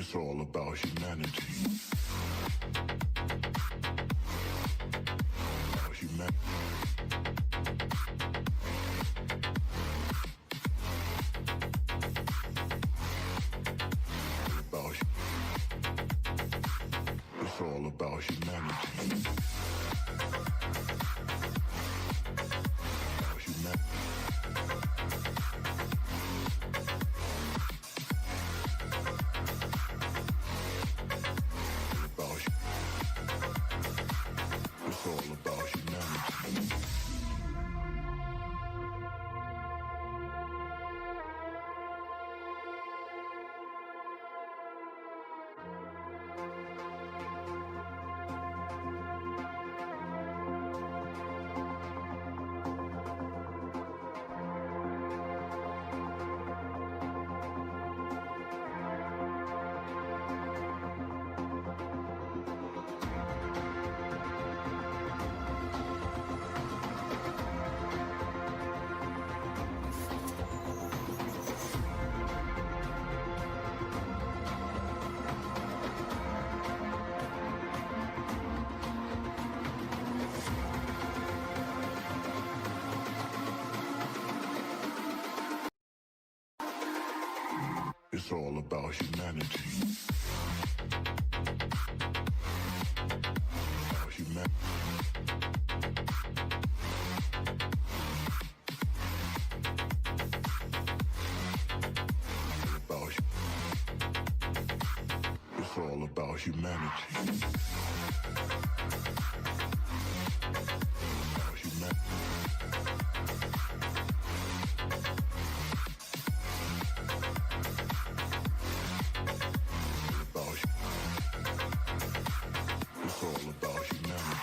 It's all about humanity. About humanity. It's all about humanity. About humanity. It's all about humanity. It's all about humanity. About humanity. It's all about humanity. About humanity. It's all about humanity.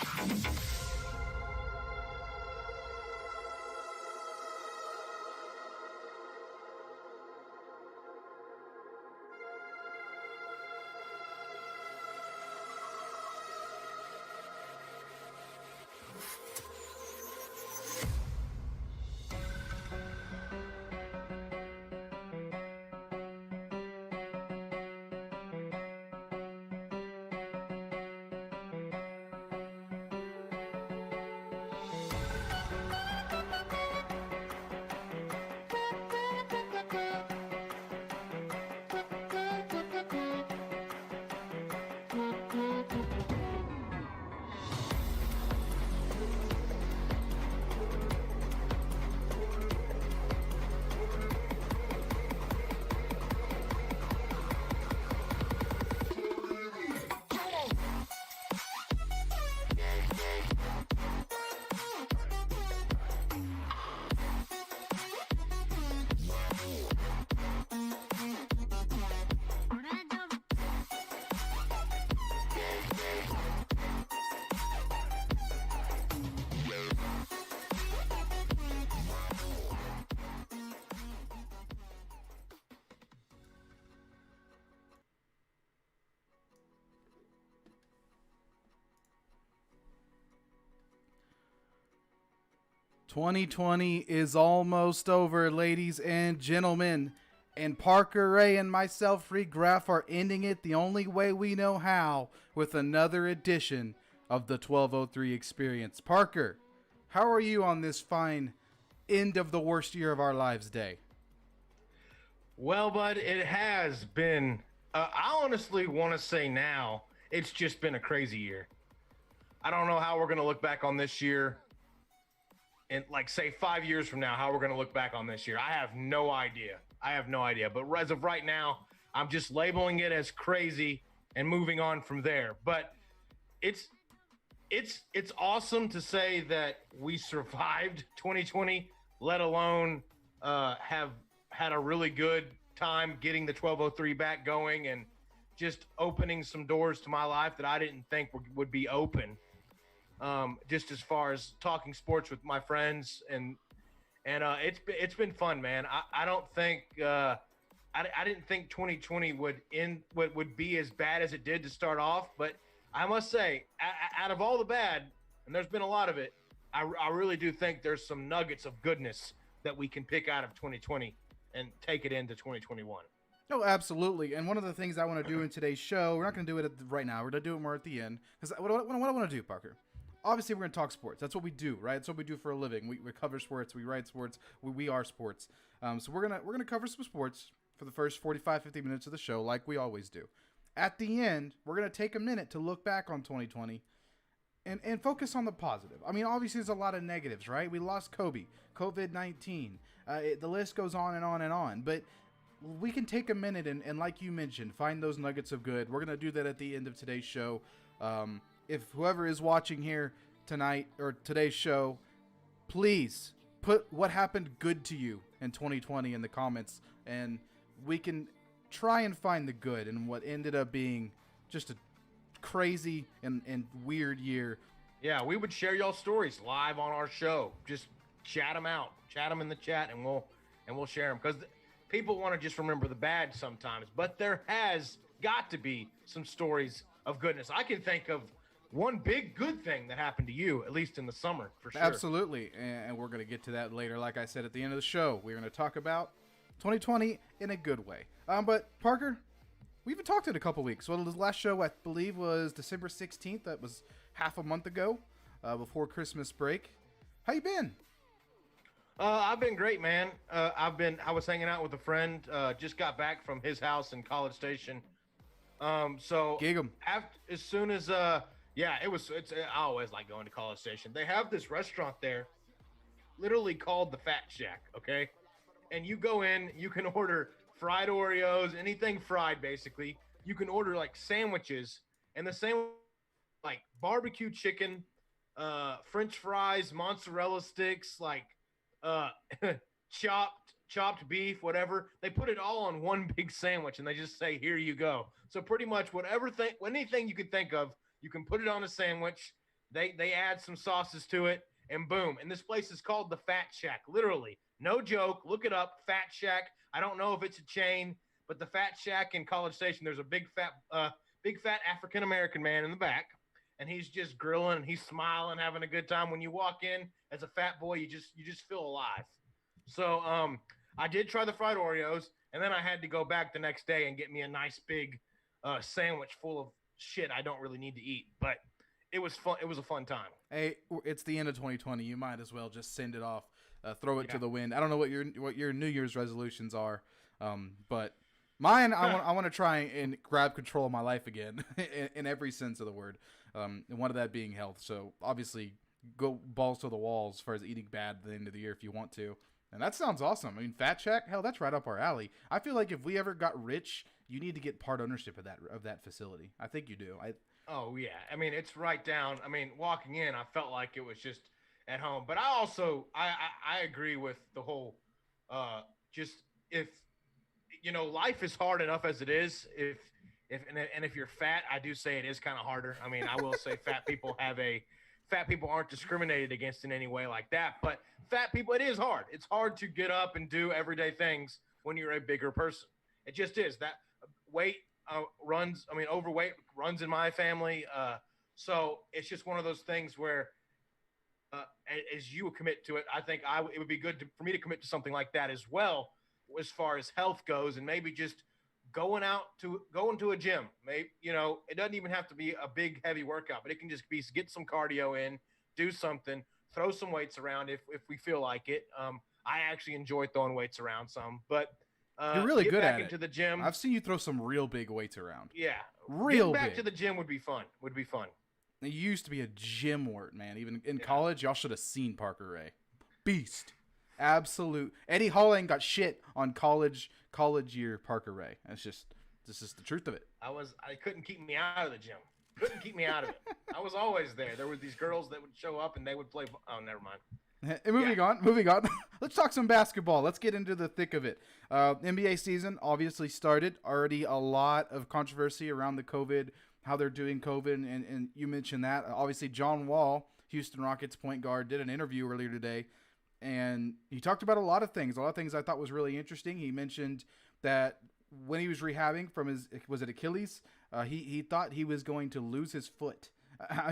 2020 is almost over, ladies and gentlemen. And Parker Ray and myself, Reed Graff, are ending it the only way we know how with another edition of the 1203 Experience. Parker, how are you on this fine end of the worst year of our lives day? Well, bud, it has been, I honestly want to say now, it's just been a crazy year. I don't know how we're going to look back on this year in, like, say 5 years from now, how we're going to look back on this year. I have no idea. But as of right now, I'm just labeling it as crazy and moving on from there. But it's awesome to say that we survived 2020, let alone have had a really good time getting the 1203 back going and just opening some doors to my life that I didn't think would be open. Just as far as talking sports with my friends and it's been fun, man. I don't think I didn't think 2020 would be as bad as it did to start off, but I must say, out of all the bad, and there's been a lot of it, I really do think there's some nuggets of goodness that we can pick out of 2020 and take it into 2021. No, absolutely. And one of the things I want to do in today's show, we're not going to do it right now. We're going to do it more at the end. Because what I want to do, Parker, obviously we're going to talk sports. That's what we do, right? That's what we do for a living. We cover sports. We write sports. We are sports. So we're gonna cover some sports for the first 45, 50 minutes of the show, like we always do. At the end, we're going to take a minute to look back on 2020 and focus on the positive. I mean, obviously there's a lot of negatives, right? We lost Kobe, COVID-19. The list goes on and on and on. But we can take a minute and like you mentioned, find those nuggets of good. We're going to do that at the end of today's show. If whoever is watching here tonight or today's show, please put what happened good to you in 2020 in the comments, and we can try and find the good in what ended up being just a crazy and weird year. Yeah, we would share y'all stories live on our show. Just chat them out, chat them in the chat, and we'll share them, because people want to just remember the bad sometimes. But there has got to be some stories of goodness. I can think of one big good thing that happened to you, at least in the summer, for sure. Absolutely, and we're going to get to that later. Like I said at the end of the show, we're going to talk about 2020 in a good way. But Parker, we haven't talked in a couple weeks. Well, the last show, I believe, was December 16th. That was half a month ago, before Christmas break. How you been? I've been great, man. I was hanging out with a friend. Just got back from his house in College Station. So Gig 'em. As soon as yeah, I always like going to College Station. They have this restaurant there, literally called the Fat Shack. Okay, and you go in, you can order fried Oreos, anything fried, basically. You can order like sandwiches, and the same like barbecue chicken, French fries, mozzarella sticks, like chopped beef, whatever. They put it all on one big sandwich, and they just say, "Here you go." So pretty much anything you can think of, you can put it on a sandwich. They add some sauces to it, and boom. And this place is called the Fat Shack, literally. No joke. Look it up, Fat Shack. I don't know if it's a chain, but the Fat Shack in College Station, there's a big fat African American man in the back, and he's just grilling and he's smiling, having a good time. When you walk in as a fat boy, you just feel alive. So I did try the fried Oreos, and then I had to go back the next day and get me a nice big sandwich full of shit I don't really need to eat. But it was fun. It was a fun time. Hey, it's the end of 2020. You might as well just send it off, throw it to the wind. I don't know what your New Year's resolutions are, but mine, I want to try and grab control of my life again in every sense of the word. And one of that being health. So obviously, go balls to the walls as far as eating bad at the end of the year if you want to. And that sounds awesome. I mean, Fat Shack, hell, that's right up our alley. I feel like if we ever got rich, you need to get part ownership of that facility. I think you do. Oh yeah, I mean it's right down. I mean, walking in, I felt like it was just at home. But I also I agree with the whole just if life is hard enough as it is. If you're fat, I do say it is kind of harder. I mean, I will say fat people aren't discriminated against in any way like that. But fat people, it is hard. It's hard to get up and do everyday things when you're a bigger person. It just is. That overweight runs in my family. So it's just one of those things where as you commit to it, I think it would be good for me to commit to something like that as well, as far as health goes, and maybe just going to a gym. Maybe, it doesn't even have to be a big heavy workout, but it can just be get some cardio in, do something, throw some weights around if we feel like it. I actually enjoy throwing weights around some, but you're really good at it. Into the gym. I've seen you throw some real big weights around. Yeah, real getting back big. to the gym would be fun. You used to be a gym wart, man. Even in college, y'all should have seen Parker Ray. Beast. Absolute. Eddie Hall ain't got shit on college year Parker Ray. This is the truth of it. I couldn't keep me out of the gym. Couldn't keep me out of it. I was always there. There were these girls that would show up and they would play. Oh, never mind. Moving on. Let's talk some basketball. Let's get into the thick of it. NBA season obviously started. Already a lot of controversy around the COVID, how they're doing COVID, and you mentioned that. Obviously, John Wall, Houston Rockets point guard, did an interview earlier today, and he talked about a lot of things I thought was really interesting. He mentioned that when he was rehabbing from was it Achilles, he thought he was going to lose his foot.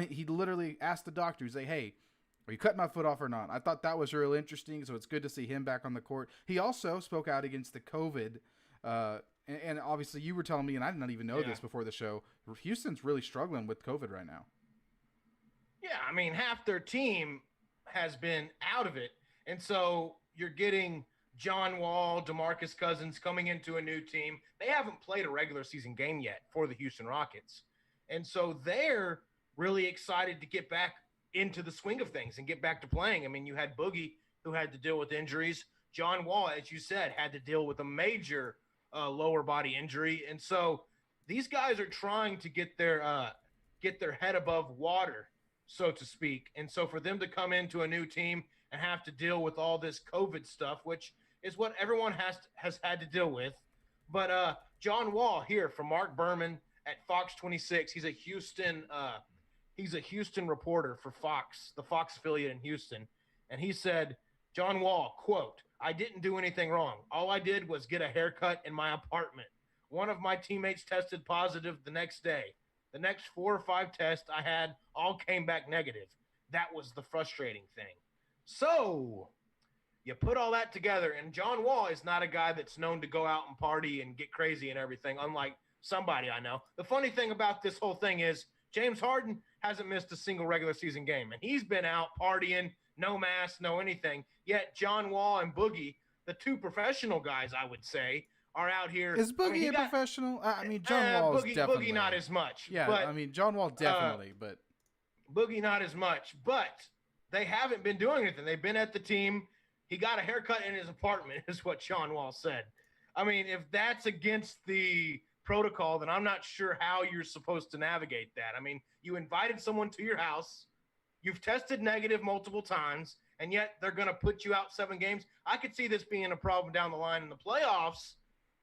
He literally asked the doctor, he's like, hey, are you cutting my foot off or not? I thought that was really interesting, so it's good to see him back on the court. He also spoke out against the COVID And obviously you were telling me, and I did not even know this before the show, Houston's really struggling with COVID right now. Yeah, I mean, half their team has been out of it. And so you're getting John Wall, DeMarcus Cousins coming into a new team. They haven't played a regular season game yet for the Houston Rockets. And so they're really excited to get back into the swing of things and get back to playing. I mean, you had Boogie, who had to deal with injuries. John Wall, as you said, had to deal with a major lower body injury. And so these guys are trying to get their head above water, so to speak. And so for them to come into a new team and have to deal with all this COVID stuff, which is what everyone has had to deal with. But John Wall here from Mark Berman at Fox 26. He's a Houston reporter for Fox, the Fox affiliate in Houston. And he said, John Wall, quote, "I didn't do anything wrong. All I did was get a haircut in my apartment. One of my teammates tested positive the next day. The next 4 or 5 tests I had all came back negative. That was the frustrating thing." So you put all that together, and John Wall is not a guy that's known to go out and party and get crazy and everything, unlike somebody I know. The funny thing about this whole thing is James Harden hasn't missed a single regular season game, and he's been out partying, no mask, no anything. Yet John Wall and Boogie, the two professional guys, I would say, are out here. Is Boogie professional? I mean, John Wall is definitely. Boogie not as much. Yeah, but, I mean, John Wall definitely, but. Boogie not as much. But they haven't been doing anything. They've been at the team. He got a haircut in his apartment, is what John Wall said. I mean, if that's against the protocol, then I'm not sure how you're supposed to navigate that. I mean, you invited someone to your house, you've tested negative multiple times, and yet they're going to put you out 7 games. I could see this being a problem down the line in the playoffs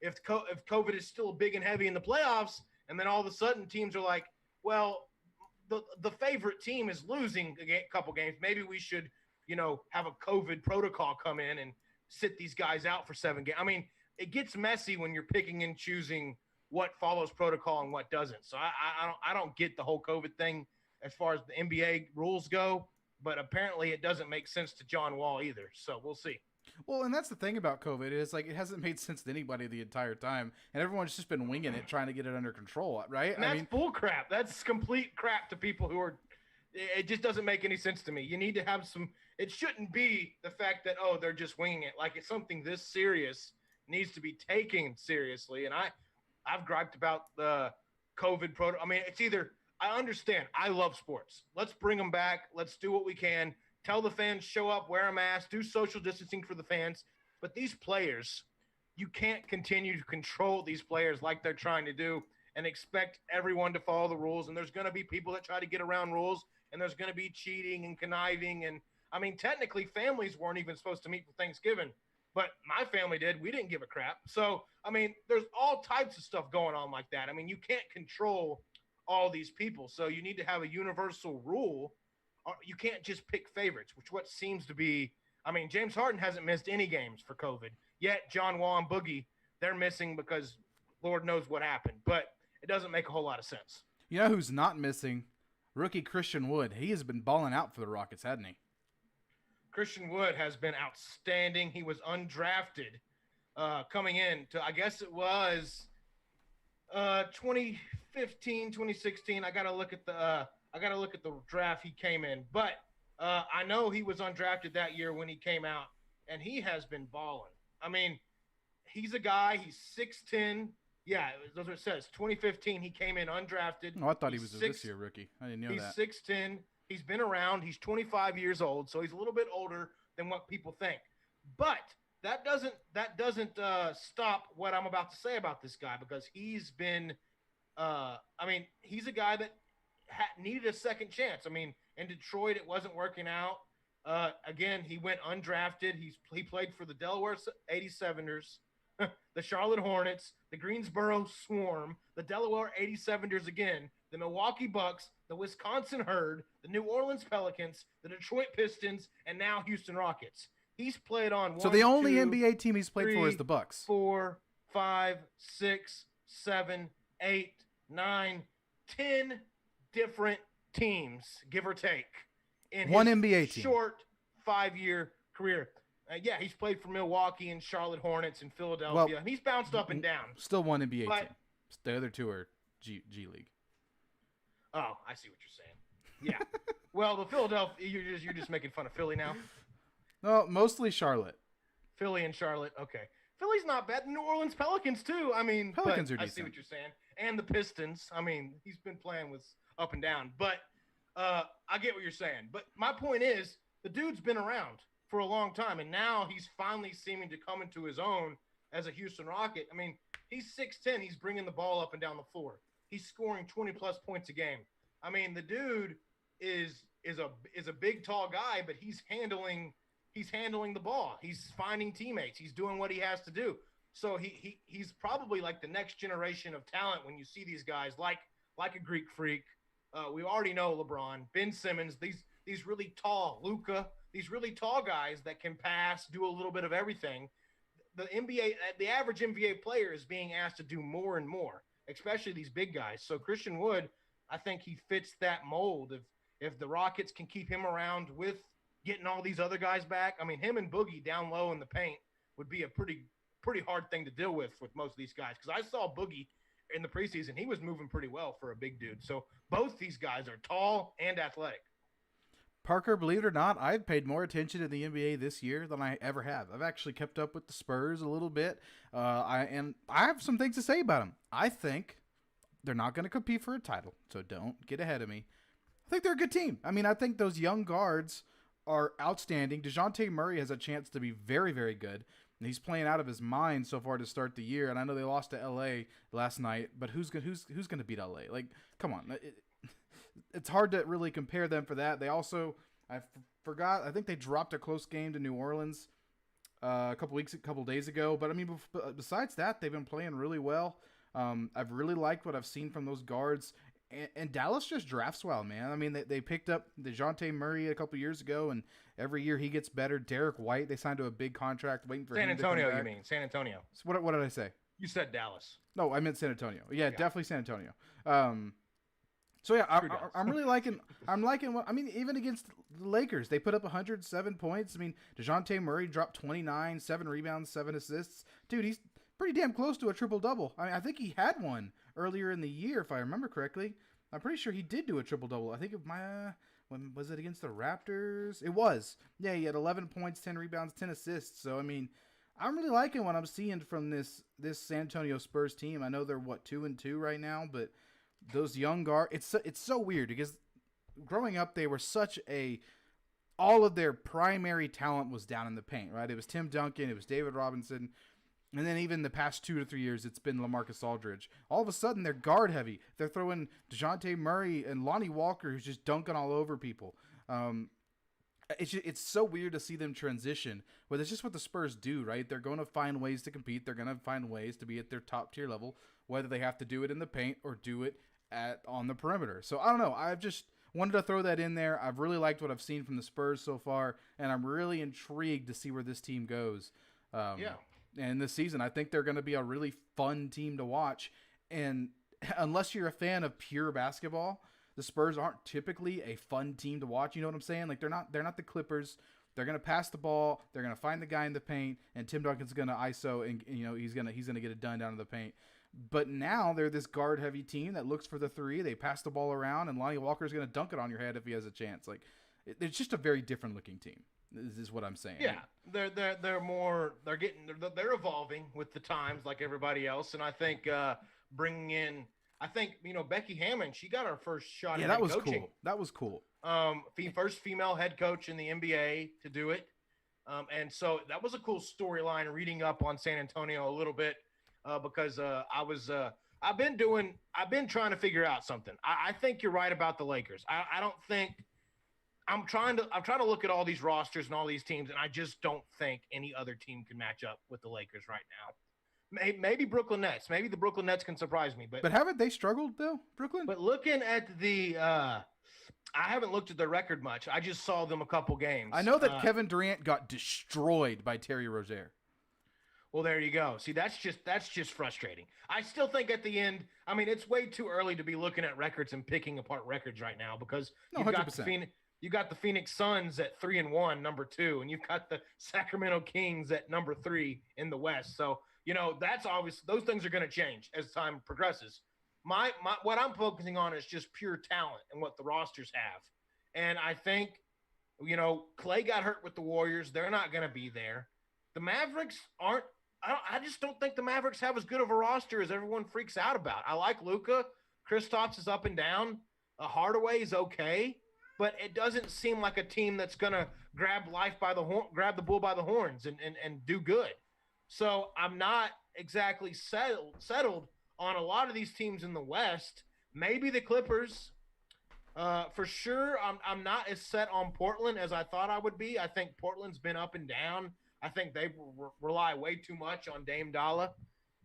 if COVID is still big and heavy in the playoffs, and then all of a sudden teams are like, well, the favorite team is losing a couple games. Maybe we should, have a COVID protocol come in and sit these guys out for 7 games. I mean, it gets messy when you're picking and choosing what follows protocol and what doesn't. So I don't get the whole COVID thing as far as the NBA rules go, but apparently it doesn't make sense to John Wall either. So we'll see. Well, and that's the thing about COVID is like it hasn't made sense to anybody the entire time, and everyone's just been winging it, trying to get it under control, right? And that's bull crap. That's complete crap to people who are. It just doesn't make any sense to me. You need to have some. It shouldn't be the fact that they're just winging it. Like it's something this serious needs to be taken seriously. And I've griped about the COVID protocol. I mean, it's either I understand. I love sports. Let's bring them back. Let's do what we can. Tell the fans, show up, wear a mask, do social distancing for the fans. But these players, you can't continue to control these players like they're trying to do and expect everyone to follow the rules. And there's going to be people that try to get around rules, and there's going to be cheating and conniving. And, I mean, technically, families weren't even supposed to meet for Thanksgiving. But my family did. We didn't give a crap. So, I mean, there's all types of stuff going on like that. I mean, you can't control all these people. So you need to have a universal rule. You can't just pick favorites, which what seems to be – I mean, James Harden hasn't missed any games for COVID. Yet John Wall and Boogie, they're missing because Lord knows what happened. But it doesn't make a whole lot of sense. You know who's not missing? Rookie Christian Wood. He has been balling out for the Rockets, hasn't he? Christian Wood has been outstanding. He was undrafted coming in to, I guess it was 2015, 2016. I got to look at the draft he came in, but I know he was undrafted that year when he came out, and he has been balling. I mean, he's a guy. He's 6'10". Yeah, that's what it says. 2015, he came in undrafted. Oh, I thought he was a this year rookie. I didn't know that. He's 6'10". He's been around. He's 25 years old, so he's a little bit older than what people think. But that doesn't stop what I'm about to say about this guy, because he's been he's a guy that needed a second chance. I mean, in Detroit, it wasn't working out. Again, he went undrafted. He played for the Delaware 87ers, the Charlotte Hornets, the Greensboro Swarm, the Delaware 87ers again, the Milwaukee Bucks, the Wisconsin Herd, the New Orleans Pelicans, the Detroit Pistons, and now Houston Rockets. He's played on So the only NBA team he's played for is the Bucks. 4, 5, 6, 7, 8, 9, 10 different teams, give or take, in one his NBA team. short 5-year career. Yeah, he's played for Milwaukee and Charlotte Hornets and Philadelphia, and he's bounced up and down. Still one NBA But team. The other two are G League. oh, I see what you're saying. Yeah. Well, the Philadelphia, you're just making fun of Philly now. No, mostly Charlotte. Philly and Charlotte. Okay. Philly's not bad. New Orleans Pelicans too. I mean, Pelicans are I see decent. what you're saying. And the Pistons. I mean, he's been playing with up and down. But I get what you're saying. But my point is, the dude's been around for a long time, and now he's finally seeming to come into his own as a Houston Rocket. I mean, he's 6'10". He's bringing the ball up and down the floor. He's scoring 20-plus points a game. I mean, the dude is a big, tall guy, but he's handling the ball. He's finding teammates. He's doing what he has to do. So he's probably like the next generation of talent when you see these guys like a Greek Freak. We already know LeBron, Ben Simmons, these really tall, Luka, these really tall guys that can pass, do a little bit of everything. The average NBA player is being asked to do more and more, especially these big guys. So Christian Wood, I think he fits that mold. If the Rockets can keep him around with getting all these other guys back, I mean, him and Boogie down low in the paint would be a pretty hard thing to deal with most of these guys. Because I saw Boogie in the preseason. He was moving pretty well for a big dude. So both these guys are tall and athletic. Parker, believe it or not, I've paid more attention to the NBA this year than I ever have. I've actually kept up with the Spurs a little bit. I have some things to say about them. I think they're not going to compete for a title, so don't get ahead of me. I think they're a good team. I mean, I think those young guards are outstanding. DeJounte Murray has a chance to be very, very good. And he's playing out of his mind so far to start the year. And I know they lost to LA last night, but who's going to beat LA? Like, come on. It's hard to really compare them for that. They also, I forgot, I think they dropped a close game to New Orleans a couple days ago. But I mean, besides that, they've been playing really well. I've really liked what I've seen from those guards. And Dallas just drafts well, man. I mean, they picked up DeJounte Murray a couple years ago, and every year he gets better. Derek White, they signed to a big contract, waiting for San him to come Antonio, back. you mean? San Antonio. So what did I say? You said Dallas. No, I meant San Antonio. Yeah, definitely San Antonio. So yeah, I'm really liking. I'm liking what I mean. Even against the Lakers, they put up 107 points. I mean, DeJounte Murray dropped 29, 7 rebounds, 7 assists. Dude, he's pretty damn close to a triple-double. I mean, I think he had one earlier in the year, if I remember correctly. I'm pretty sure he did do a triple-double. I think when was it against the Raptors? It was. Yeah, he had 11 points, 10 rebounds, 10 assists. So, I mean, I'm really liking what I'm seeing from this San Antonio Spurs team. I know they're, 2-2 right now, but those young guards, it's so weird because growing up, they were all of their primary talent was down in the paint, right? It was Tim Duncan, it was David Robinson, and then even the past 2 to 3 years, it's been LaMarcus Aldridge. All of a sudden, they're guard heavy. They're throwing DeJounte Murray and Lonnie Walker, who's just dunking all over people. It's so weird to see them transition, but it's just what the Spurs do, right? They're going to find ways to compete. They're going to find ways to be at their top tier level, whether they have to do it in the paint or do it on the perimeter. So I don't know. I've just wanted to throw that in there. I've really liked what I've seen from the Spurs so far, and I'm really intrigued to see where this team goes. And this season, I think they're going to be a really fun team to watch. And unless you're a fan of pure basketball, the Spurs aren't typically a fun team to watch. You know what I'm saying? Like they're not the Clippers. They're going to pass the ball. They're going to find the guy in the paint, and Tim Duncan's going to ISO, and he's going to get it done down in the paint. But now they're this guard heavy team that looks for the three. They pass the ball around, and Lonnie Walker's going to dunk it on your head if he has a chance. Like it's just a very different looking team. This is what I'm saying. Yeah, they're evolving with the times like everybody else, and I think bringing in, Becky Hammon, she got her first shot. Yeah, at that was coaching. cool. That was cool. First female head coach in the NBA to do it, and so that was a cool storyline. Reading up on San Antonio a little bit because I've been trying to figure out something. I think you're right about the Lakers. I don't think. I'm trying to look at all these rosters and all these teams, and I just don't think any other team can match up with the Lakers right now. Maybe Brooklyn Nets. Maybe the Brooklyn Nets can surprise me. But haven't they struggled though, Brooklyn? But looking at the, I haven't looked at their record much. I just saw them a couple games. I know that Kevin Durant got destroyed by Terry Rozier. Well, there you go. See, that's just frustrating. I still think at the end, I mean, it's way too early to be looking at records and picking apart records right now because you've 100%. got You got the Phoenix Suns at 3-1, number 2, and you've got the Sacramento Kings at number 3 in the West. So, that's obvious. Those things are going to change as time progresses. My what I'm focusing on is just pure talent and what the rosters have. And I think, Clay got hurt with the Warriors. They're not going to be there. The Mavericks aren't. I just don't think the Mavericks have as good of a roster as everyone freaks out about. I like Luka. Kristaps is up and down. Hardaway is okay, but it doesn't seem like a team that's going to grab the bull by the horns and do good. So I'm not exactly settled on a lot of these teams in the West. Maybe the Clippers. For sure, I'm not as set on Portland as I thought I would be. I think Portland's been up and down. I think they rely way too much on Dame Dollar.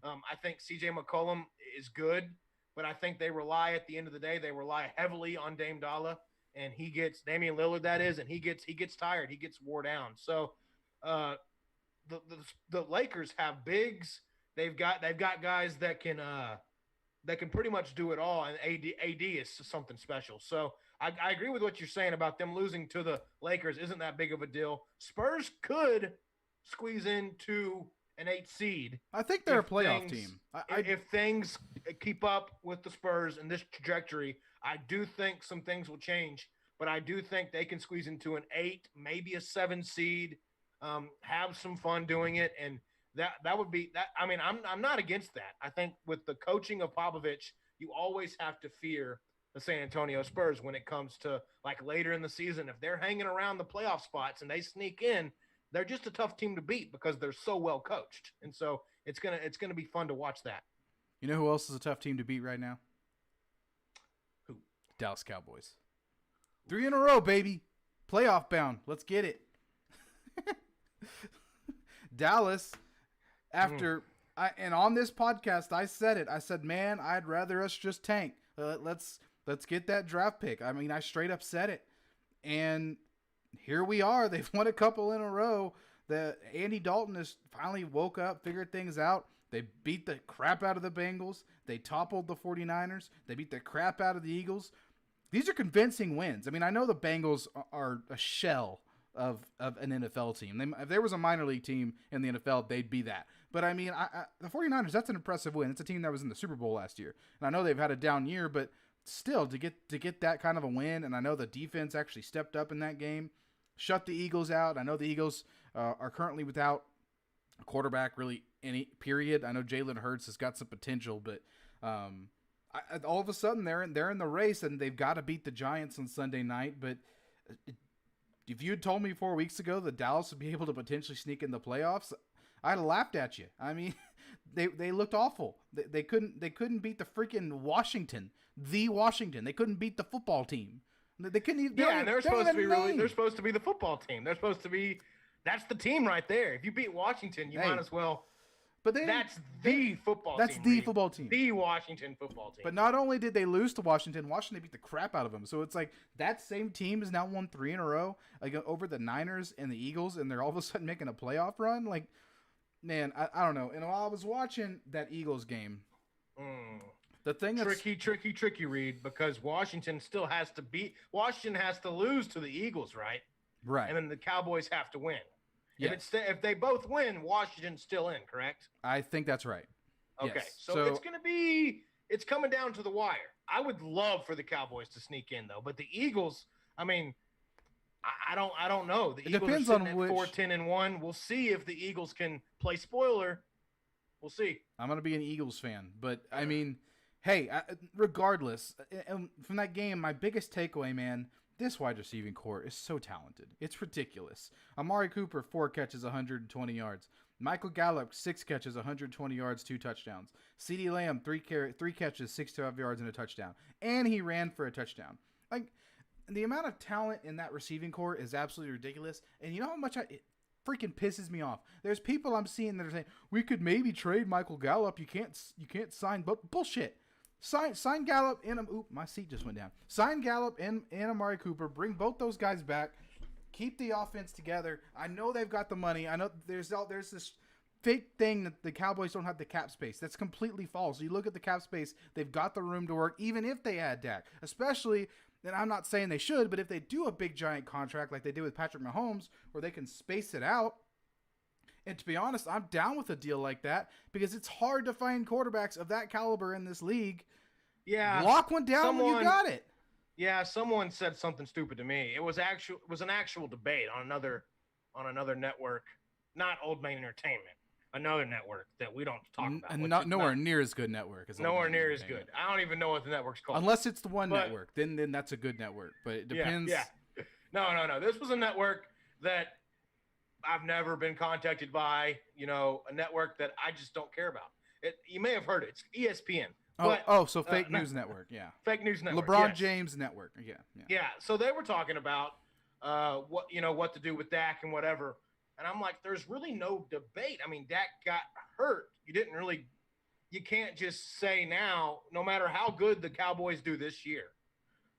I think CJ McCollum is good, but I think they rely at the end of the day, they rely heavily on Dame Dollar, and he gets Damian Lillard, that is, and he gets tired, he gets wore down. So the Lakers have bigs. They've got guys that can pretty much do it all, and AD is something special. So I agree with what you're saying about them losing to the Lakers. Isn't that big of a deal? Spurs could squeeze into an 8 seed. I think they're a playoff team. If things keep up with the Spurs and this trajectory, I do think some things will change, but I do think they can squeeze into an 8, maybe a 7 seed, have some fun doing it, and that would be that. I mean, I'm not against that. I think with the coaching of Popovich, you always have to fear the San Antonio Spurs when it comes to like later in the season. If they're hanging around the playoff spots and they sneak in, they're just a tough team to beat because they're so well coached. And so it's gonna be fun to watch that. You know who else is a tough team to beat right now? Who? Dallas Cowboys. 3 in a row, baby. Playoff bound. Let's get it. Dallas, after and on this podcast, I said it. I said, man, I'd rather us just tank. Let's get that draft pick. I mean, I straight up said it. And here we are. They've won a couple in a row. Andy Dalton has finally woke up, figured things out. They beat the crap out of the Bengals. They toppled the 49ers. They beat the crap out of the Eagles. These are convincing wins. I mean, I know the Bengals are a shell of an NFL team. If there was a minor league team in the NFL, they'd be that. But I mean, the 49ers, that's an impressive win. It's a team that was in the Super Bowl last year. And I know they've had a down year, but still to get that kind of a win, and I know the defense actually stepped up in that game, shut the Eagles out. I know the Eagles are currently without a quarterback really any period. I know Jalen Hurts has got some potential, but all of a sudden they're in the race, and they've got to beat the Giants on Sunday night. But if you had told me 4 weeks ago that Dallas would be able to potentially sneak in the playoffs, I'd have laughed at you. I mean, they looked awful. They couldn't beat the freaking Washington. They couldn't beat the football team. They couldn't even. Yeah, and they're supposed to be the football team. They're supposed to be. That's the team right there. If you beat Washington, you might as well. But that's the football team. That's the football team. The Washington football team. But not only did they lose to Washington beat the crap out of them. So it's like that same team has now won 3 in a row, like over the Niners and the Eagles, and they're all of a sudden making a playoff run. Like, man, I don't know. And while I was watching that Eagles game, the thing that's tricky, Reed, because Washington has to lose to the Eagles, right? Right. And then the Cowboys have to win. Yes. If they both win, Washington's still in, correct? I think that's right. Okay, yes. So it's coming down to the wire. I would love for the Cowboys to sneak in, though, but the Eagles, I mean, I don't know. The Eagles depends are sitting on at 4-10-1. We'll see if the Eagles can play spoiler. We'll see. I'm gonna be an Eagles fan, but I mean, hey, regardless, from that game, my biggest takeaway, man. This wide receiving core is so talented. It's ridiculous. Amari Cooper, 4 catches, 120 yards. Michael Gallup, 6 catches, 120 yards, 2 touchdowns. CeeDee Lamb, 3 catches, 65 yards, and a touchdown. And he ran for a touchdown. Like, the amount of talent in that receiving core is absolutely ridiculous. And you know how much it freaking pisses me off? There's people I'm seeing that are saying, we could maybe trade Michael Gallup. You can't sign, but bullshit. Sign Gallup and my seat just went down. Sign Gallup and Amari Cooper. Bring both those guys back. Keep the offense together. I know they've got the money. I know there's this fake thing that the Cowboys don't have the cap space. That's completely false. You look at the cap space, they've got the room to work, even if they add Dak. Especially then I'm not saying they should, but if they do a big giant contract like they did with Patrick Mahomes, where they can space it out, and to be honest, I'm down with a deal like that because it's hard to find quarterbacks of that caliber in this league. Yeah. Lock one down when you got it. Yeah, someone said something stupid to me. It was an actual debate on another network, not Old Man Entertainment, another network that we don't talk about. And nowhere near as good network as nowhere near as good. I don't even know what the network's called. Unless it's the one network, then that's a good network. But it depends. Yeah. No. This was a network that I've never been contacted by. A network that I just don't care about. You may have heard it. It's ESPN. So fake news network, yeah. Fake news network. LeBron James network, yeah. Yeah. So they were talking about what to do with Dak and whatever, and I'm like, there's really no debate. I mean, Dak got hurt. You can't just say now, no matter how good the Cowboys do this year,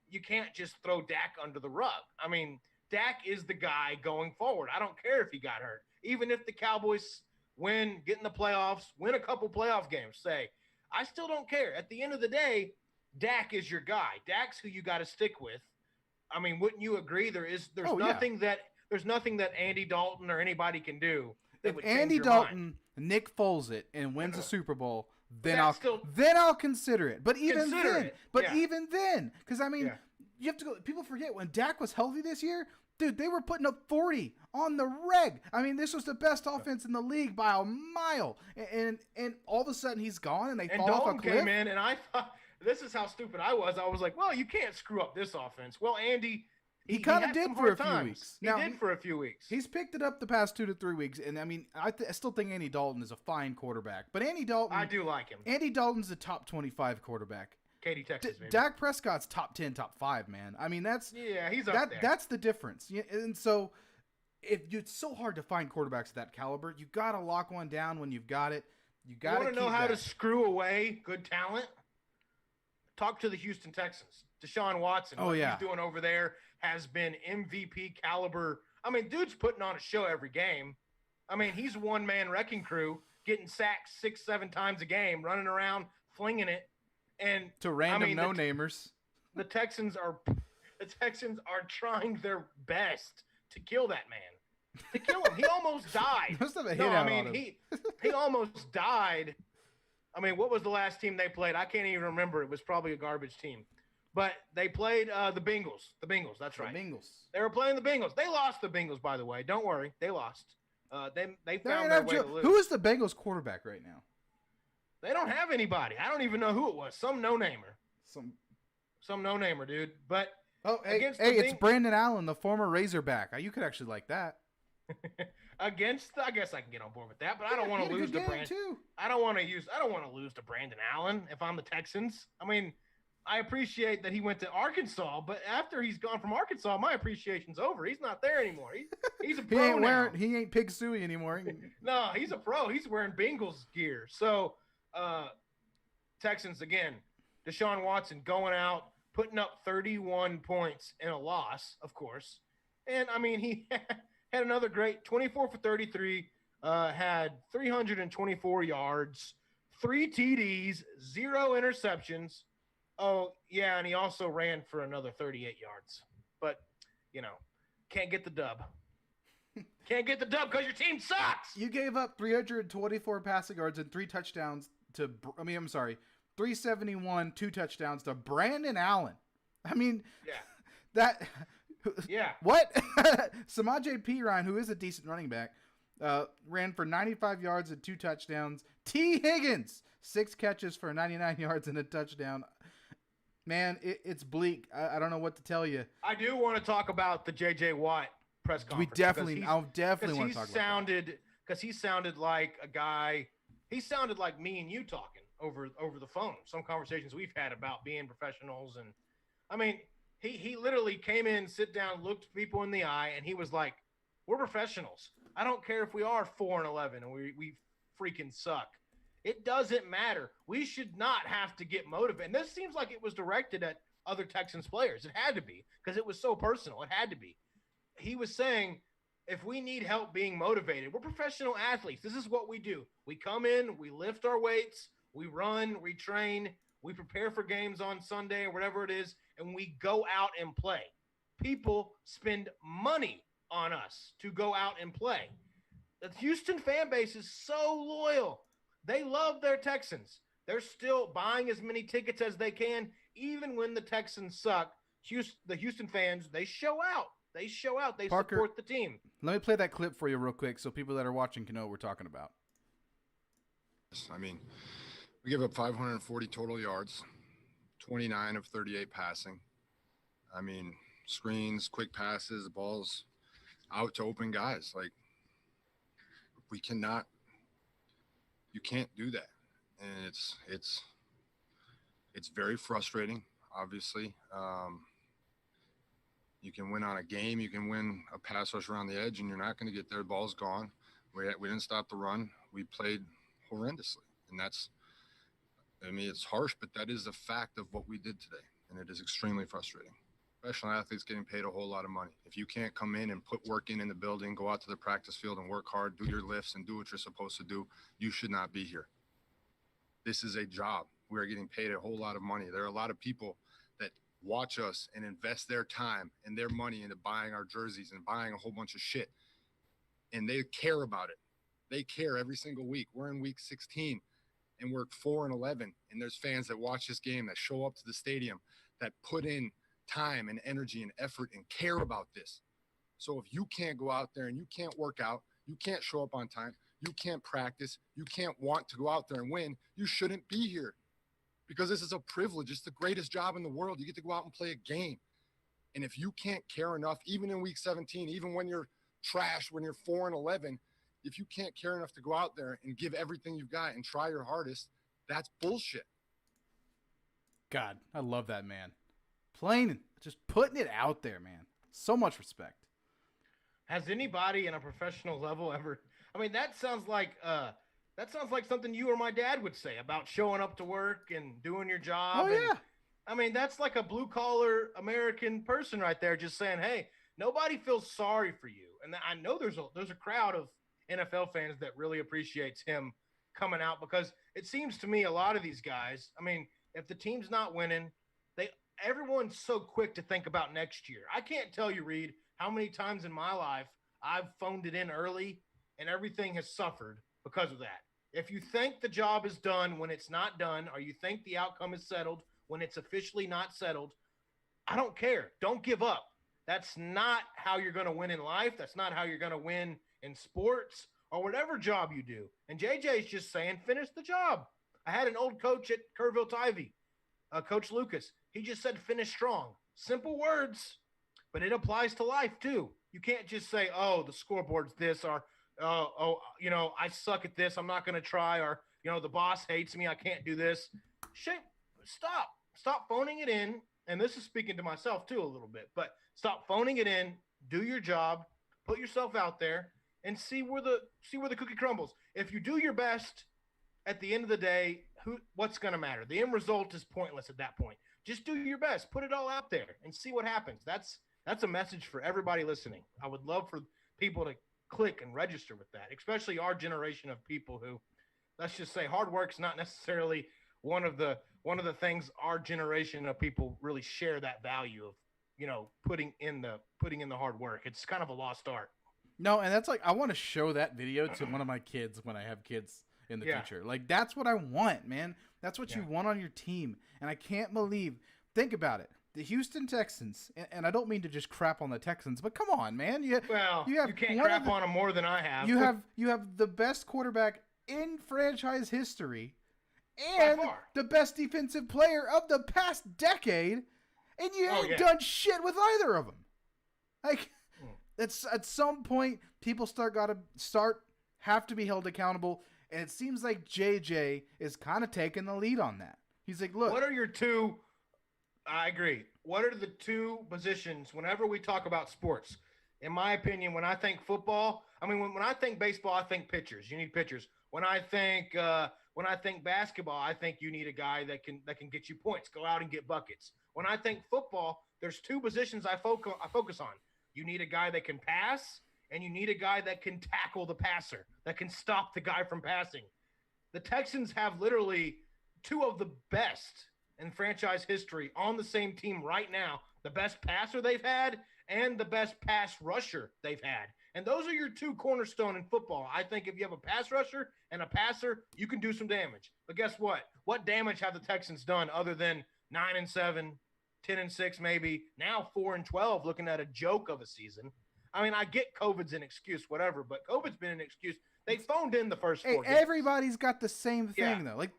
you can't just throw Dak under the rug. I mean, Dak is the guy going forward. I don't care if he got hurt. Even if the Cowboys get in the playoffs, win a couple playoff games, I still don't care. At the end of the day, Dak is your guy. Dak's who you got to stick with. I mean, wouldn't you agree? There's nothing that Andy Dalton or anybody can do. If Andy Dalton, Nick Foles it and wins a Super Bowl, then I'll consider it. But even then, because I mean, you have to go. People forget when Dak was healthy this year. Dude, they were putting up 40 on the reg. I mean, this was the best offense in the league by a mile. And all of a sudden he's gone and fall off a cliff. Came in and I thought, this is how stupid I was. I was like, well, you can't screw up this offense. Well, Andy, he kind of did for a few weeks. He did for a few weeks. He's picked it up the past 2 to 3 weeks. And I mean, I still think Andy Dalton is a fine quarterback. But Andy Dalton, I do like him. Andy Dalton's a top 25 quarterback. Katy, Texas, maybe. Dak Prescott's top 10, top 5, man. I mean, he's up there. That's the difference. And so, it's so hard to find quarterbacks of that caliber. You got to lock one down when you've got it. You got to know how to screw away good talent. Talk to the Houston Texans. Deshaun Watson. What he's doing over there has been MVP caliber. I mean, dude's putting on a show every game. I mean, he's one-man wrecking crew, getting sacked 6-7 times a game, running around, flinging it. And to random no-namers. The Texans are trying their best to kill that man. To kill him. He almost died. He almost died. I mean, what was the last team they played? I can't even remember. It was probably a garbage team. But they played the Bengals. The Bengals, that's right. The Bengals. They were playing the Bengals. They lost the Bengals, by the way. Don't worry. They lost. They found their way to lose. Who is the Bengals quarterback right now? They don't have anybody. I don't even know who it was. Some no-namer. Some no-namer, dude. But it's Brandon Allen, the former Razorback. You could actually like that. I guess I can get on board with that, but I don't want to lose to Brandon. I don't want to lose to Brandon Allen if I'm the Texans. I mean, I appreciate that he went to Arkansas, but after he's gone from Arkansas, my appreciation's over. He's not there anymore. He's a pro he ain't Pig Suey anymore. No, he's a pro. He's wearing Bengals gear. So, Texans again, Deshaun Watson going out, putting up 31 points in a loss, of course. And I mean, he had another great 24 for 33, had 324 yards, 3 TDs, 0 interceptions. Oh, yeah, and he also ran for another 38 yards. But, can't get the dub. Can't get the dub because your team sucks. You gave up 324 passing yards and 3 touchdowns 371, 2 touchdowns to Brandon Allen. I mean, what? Samaje Perine, who is a decent running back, ran for 95 yards and 2 touchdowns. T. Higgins, 6 catches for 99 yards and a touchdown. Man, it's bleak. I don't know what to tell you. I do want to talk about the J.J. Watt press conference. I'll definitely want to talk about that. Because he sounded like a guy. He sounded like me and you talking over the phone. Some conversations we've had about being professionals. And, I mean, he literally came in, sit down, looked people in the eye, and he was like, we're professionals. I don't care if we are 4-11 and we freaking suck. It doesn't matter. We should not have to get motivated. And this seems like it was directed at other Texans players. It had to be because it was so personal. It had to be. He was saying, if we need help being motivated, we're professional athletes. This is what we do. We come in, we lift our weights, we run, we train, We prepare for games on Sunday or whatever it is, and we go out and play. People spend money on us to go out and play. The Houston fan base is so loyal. They love their Texans. They're still buying as many tickets as they can, even when the Texans suck. The Houston fans, they show out. They show out. They Parker, support the team. Let me play that clip for you real quick so people that are watching can know what we're talking about. I mean, we give up 540 total yards, 29 of 38 passing. I mean, screens, quick passes, balls out to open guys. Like, we cannot, you can't do that. And it's very frustrating, obviously. You can win on a game, you can win a pass rush around the edge, and you're not going to get there. The ball's gone. We didn't stop the run. We played horrendously. And that's, I mean, it's harsh, but that is the fact of what we did today. And it is extremely frustrating. Professional athletes getting paid a whole lot of money. If you can't come in and put work in the building, go out to the practice field and work hard, do your lifts and do what you're supposed to do, you should not be here. This is a job. We are getting paid a whole lot of money. There are a lot of people that watch us and invest their time and their money into buying our jerseys and buying a whole bunch of shit. And they care about it. They care every single week. We're in week 16 and we're 4-11. And there's fans that watch this game, that show up to the stadium, that put in time and energy and effort and care about this. So if you can't go out there and you can't work out, you can't show up on time, you can't practice, you can't want to go out there and win, you shouldn't be here. Because this is a privilege. It's the greatest job in the world. You get to go out and play a game. And if you can't care enough, even in week 17, even when you're trash, when you're 4-11, if you can't care enough to go out there and give everything you've got and try your hardest, that's bullshit. God, I love that man. Plain, just putting it out there, man. So much respect. Has anybody in a professional level ever? I mean, that sounds like something you or my dad would say about showing up to work and doing your job. Oh, yeah. I mean, that's like a blue collar American person right there, just saying, "Hey, nobody feels sorry for you." And I know there's a crowd of NFL fans that really appreciates him coming out, because it seems to me a lot of these guys, I mean, if the team's not winning, everyone's so quick to think about next year. I can't tell you, Reed, how many times in my life I've phoned it in early and everything has suffered because of that. If you think the job is done when it's not done, or you think the outcome is settled when it's officially not settled, I don't care. Don't give up. That's not how you're going to win in life. That's not how you're going to win in sports or whatever job you do. And JJ's just saying, finish the job. I had an old coach at Kerrville Tivy, Coach Lucas. He just said, finish strong. Simple words, but it applies to life too. You can't just say, oh, the scoreboard's this, or, I suck at this, I'm not going to try, or, the boss hates me, I can't do this. Shit, stop phoning it in. And this is speaking to myself too a little bit, but stop phoning it in, do your job, put yourself out there, and see where the cookie crumbles. If you do your best, at the end of the day, what's going to matter? The end result is pointless at that point. Just do your best, put it all out there, and see what happens. That's a message for everybody listening. I would love for people to click and register with that, especially our generation of people who, let's just say, hard work is not necessarily one of the things our generation of people really share that value of, putting in the hard work. It's kind of a lost art. No, and that's like, I want to show that video to one of my kids when I have kids in the future. Like, that's what I want, man. That's what you want on your team. And I can't believe, think about it. The Houston Texans, and I don't mean to just crap on the Texans, but come on, man. You can't crap on them more than I have. You have the best quarterback in franchise history and the best defensive player of the past decade, and you ain't done shit with either of them. Like, it's at some point people have to be held accountable, and it seems like JJ is kind of taking the lead on that. He's like, look, what are your two? I agree. What are the two positions whenever we talk about sports? In my opinion, when I think football, I mean, when I think baseball, I think pitchers. You need pitchers. When I think basketball, I think you need a guy that can get you points, go out and get buckets. When I think football, there's two positions I focus on. You need a guy that can pass, and you need a guy that can tackle the passer, that can stop the guy from passing. The Texans have literally two of the best in franchise history on the same team right now, the best passer they've had and the best pass rusher they've had. And those are your two cornerstone in football. I think if you have a pass rusher and a passer, you can do some damage. But guess what? What damage have the Texans done other than 9-7, 10-6 maybe, now 4-12, looking at a joke of a season? I mean, I get COVID's an excuse, whatever, but COVID's been an excuse. They phoned in the first 4 games. Everybody's got the same thing, though. Like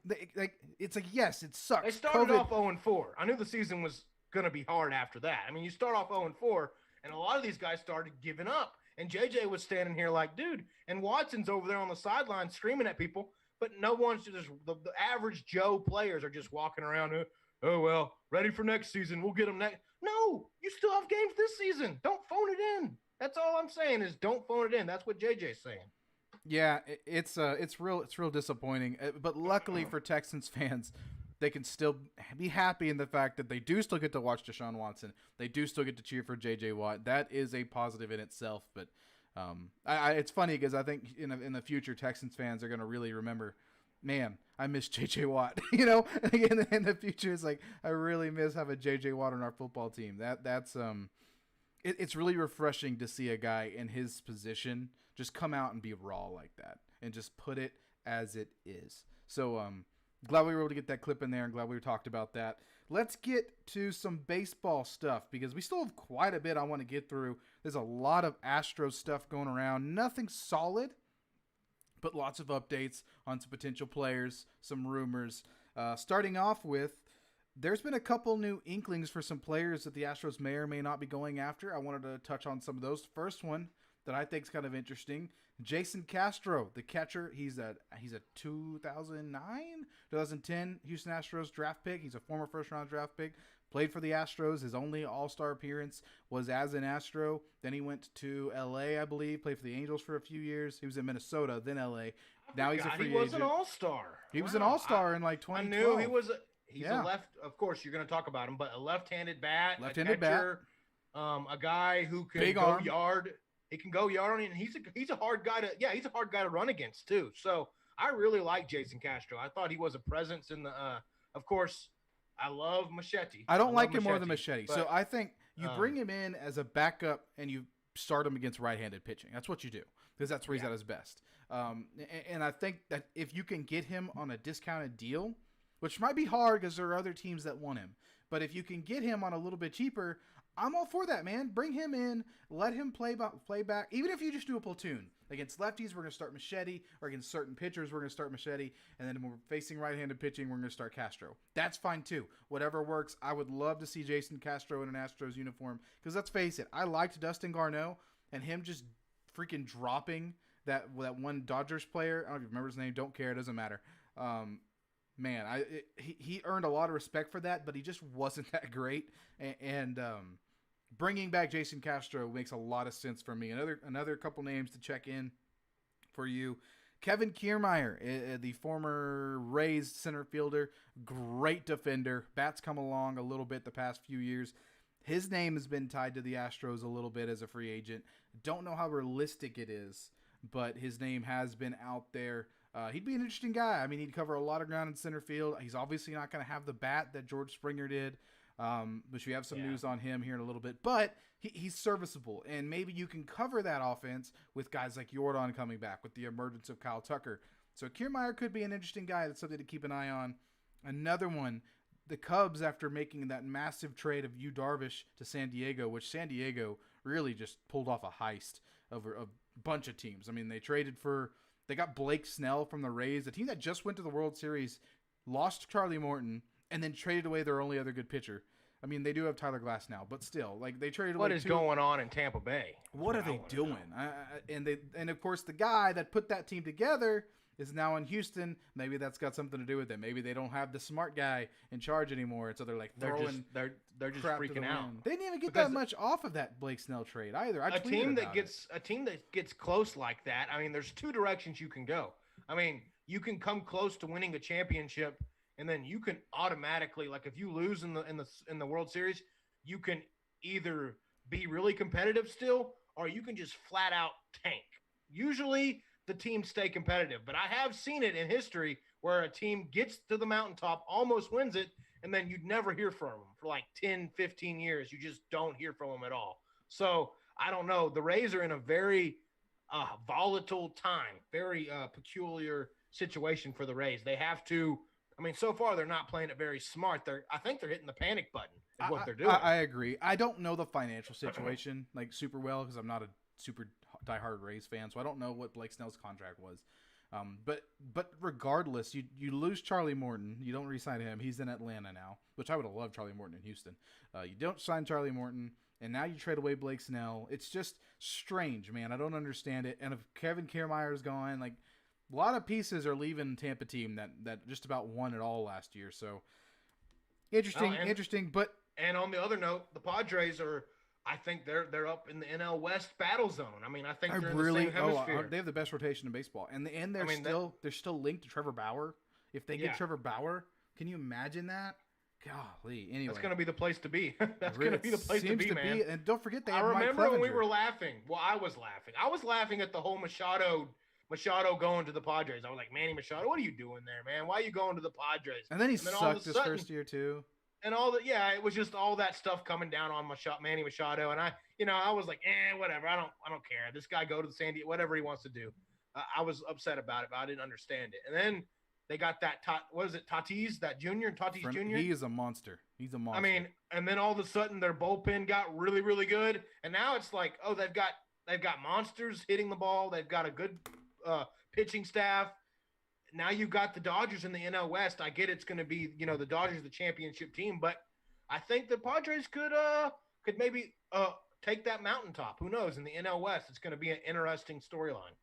it's like, yes, it sucks. They started COVID. off 0-4. I knew the season was going to be hard after that. I mean, you start off 0-4, and a lot of these guys started giving up. And JJ was standing here like, dude, and Watson's over there on the sideline screaming at people, but no one's just the average Joe players are just walking around. Oh, well, ready for next season. We'll get them next. No, you still have games this season. Don't phone it in. That's all I'm saying is don't phone it in. That's what JJ's saying. Yeah, it's real disappointing. But luckily for Texans fans, they can still be happy in the fact that they do still get to watch Deshaun Watson. They do still get to cheer for J.J. Watt. That is a positive in itself. But it's funny because I think in the future, Texans fans are going to really remember, man, I miss J.J. Watt. In the future, it's like, I really miss having J.J. Watt on our football team. It's really refreshing to see a guy in his position just come out and be raw like that and just put it as it is. So, glad we were able to get that clip in there and glad we talked about that. Let's get to some baseball stuff because we still have quite a bit I want to get through. There's a lot of Astros stuff going around. Nothing solid, but lots of updates on some potential players, some rumors. Starting off with, there's been a couple new inklings for some players that the Astros may or may not be going after. I wanted to touch on some of those. First one that I think is kind of interesting, Jason Castro, the catcher. He's a 2010 Houston Astros draft pick. He's a former first-round draft pick. Played for the Astros. His only All-Star appearance was as an Astro. Then he went to L.A., I believe. Played for the Angels for a few years. He was in Minnesota, then L.A. Now he's a free agent. He was an All-Star. He was an All-Star in like 2012. I knew he was. He's a left. Of course, you're going to talk about him, but a left-handed bat, left-handed a catcher, a guy who can big go arm. Yard. He can go yard on it, and he's a hard guy to run against too. So I really like Jason Castro. I thought he was a presence in the. Of course, I love Machete. I don't like him more than Machete. But, so I think you bring him in as a backup and you start him against right-handed pitching. That's what you do because that's where he's at his best. And I think that if you can get him on a discounted deal, which might be hard because there are other teams that want him, but if you can get him on a little bit cheaper, I'm all for that, man. Bring him in, let him play back. Even if you just do a platoon against lefties, we're gonna start Machete, or against certain pitchers, we're gonna start Machete, and then when we're facing right-handed pitching, we're gonna start Castro. That's fine too. Whatever works. I would love to see Jason Castro in an Astros uniform because let's face it, I liked Dustin Garneau and him just freaking dropping that one Dodgers player. I don't even remember his name. Don't care. It doesn't matter. Man, he earned a lot of respect for that, but he just wasn't that great. And bringing back Jason Castro makes a lot of sense for me. Another couple names to check in for you. Kevin Kiermaier, the former Rays center fielder, great defender. Bats come along a little bit the past few years. His name has been tied to the Astros a little bit as a free agent. Don't know how realistic it is, but his name has been out there. He'd be an interesting guy. I mean, he'd cover a lot of ground in center field. He's obviously not going to have the bat that George Springer did, which we have some news on him here in a little bit. But he's serviceable, and maybe you can cover that offense with guys like Jordan coming back with the emergence of Kyle Tucker. So Kiermaier could be an interesting guy. That's something to keep an eye on. Another one, the Cubs, after making that massive trade of Yu Darvish to San Diego, which San Diego really just pulled off a heist over a bunch of teams. I mean, they got Blake Snell from the Rays, a team that just went to the World Series, lost Charlie Morton, and then traded away their only other good pitcher. I mean, they do have Tyler Glass now, but still, like they traded away. What is going on in Tampa Bay? What are they doing? And of course, the guy that put that team together is now in Houston. Maybe that's got something to do with it. Maybe they don't have the smart guy in charge anymore, and so they're like throwing. They're just crap freaking out. They didn't even get that much off of that Blake Snell trade either. A team that gets close like that. I mean, there's two directions you can go. I mean, you can come close to winning a championship, and then you can automatically, like, if you lose in the World Series, you can either be really competitive still, or you can just flat out tank. Usually, the teams stay competitive, but I have seen it in history where a team gets to the mountaintop, almost wins it, and then you'd never hear from him for like 10, 15 years. You just don't hear from him at all. So I don't know. The Rays are in a very volatile time, very peculiar situation for the Rays. They have to. I mean, so far they're not playing it very smart. I think they're hitting the panic button. Is what they're doing. I agree. I don't know the financial situation like super well because I'm not a super diehard Rays fan, so I don't know what Blake Snell's contract was. But regardless, you lose Charlie Morton. You don't re-sign him. He's in Atlanta now, which I would have loved Charlie Morton in Houston. You don't sign Charlie Morton, and now you trade away Blake Snell. It's just strange, man. I don't understand it. And if Kevin Kiermaier's gone, like a lot of pieces are leaving Tampa team that just about won it all last year. So interesting. But and on the other note, the Padres are. I think they're up in the NL West battle zone. I mean, I think they're in the same hemisphere. They have the best rotation in baseball, and they're still linked to Trevor Bauer. If they get Trevor Bauer, can you imagine that? Golly, anyway, that's going to be the place to be. That's going to be the place to be, man. And don't forget they have I Mike remember when we Clevenger. were laughing. Well, I was laughing. I was laughing at the whole Machado going to the Padres. I was like, Manny Machado, what are you doing there, man? Why are you going to the Padres? And then he sucked his first year too. And it was just all that stuff coming down on Manny Machado, and I was like, whatever. I don't care. This guy go to the San Diego, whatever he wants to do. I was upset about it, but I didn't understand it. And then they got that Tatis, that Tatis Jr. He is a monster. He's a monster. I mean, and then all of a sudden their bullpen got really, really good, and now it's like, oh, they've got monsters hitting the ball. They've got a good pitching staff. Now you got the Dodgers in the NL West. I get it's going to be, the Dodgers the championship team, but I think the Padres could maybe take that mountaintop. Who knows? In the NL West, it's going to be an interesting storyline.